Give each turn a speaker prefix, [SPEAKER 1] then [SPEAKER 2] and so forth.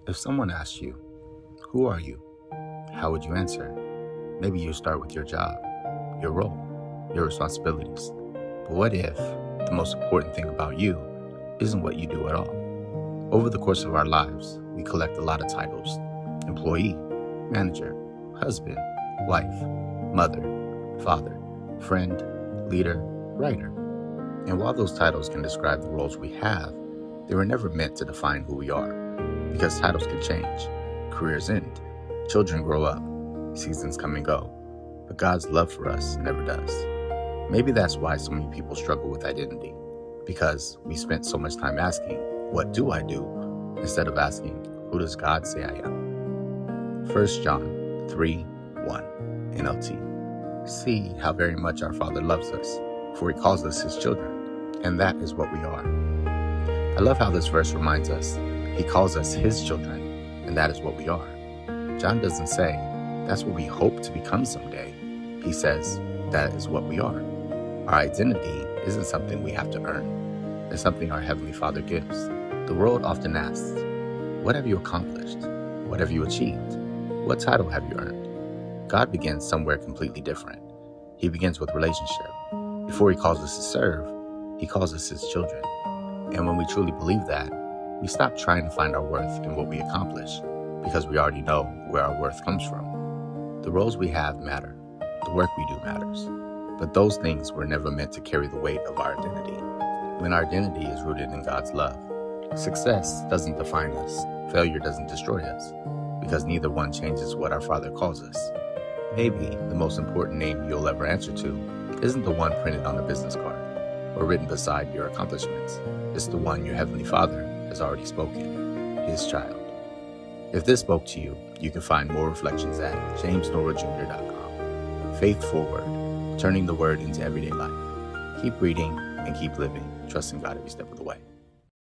[SPEAKER 1] If someone asked you, "Who are you?" how would you answer? Maybe you start with your job, your role, your responsibilities. But what if the most important thing about you isn't what you do at all? Over the course of our lives, we collect a lot of titles: employee, manager, husband, wife, mother, father, friend, leader, writer. And while those titles can describe the roles we have, they were never meant to define who we are, because titles can change, careers end, children grow up, seasons come and go, but God's love for us never does. Maybe that's why so many people struggle with identity, because we spent so much time asking, "What do I do?" instead of asking, "Who does God say I am?" 1 John 3:1 NLT. See how very much our Father loves us, for He calls us His children, and that is what we are. I love how this verse reminds us He calls us His children, and that is what we are. John doesn't say, "That's what we hope to become someday." He says, "That is what we are." Our identity isn't something we have to earn. It's something our Heavenly Father gives. The world often asks, "What have you accomplished? What have you achieved? What title have you earned?" God begins somewhere completely different. He begins with relationship. Before He calls us to serve, He calls us His children. And when we truly believe that, we stop trying to find our worth in what we accomplish, because we already know where our worth comes from. The roles we have matter. The work we do matters. But those things were never meant to carry the weight of our identity. When our identity is rooted in God's love, success doesn't define us. Failure doesn't destroy us, because neither one changes what our Father calls us. Maybe the most important name you'll ever answer to isn't the one printed on a business card or written beside your accomplishments. It's the one your Heavenly Father has already spoken, His child. If this spoke to you, you can find more reflections at jamesnorajr.com. Faith forward, turning the Word into everyday life. Keep reading and keep living, trusting God every step of the way.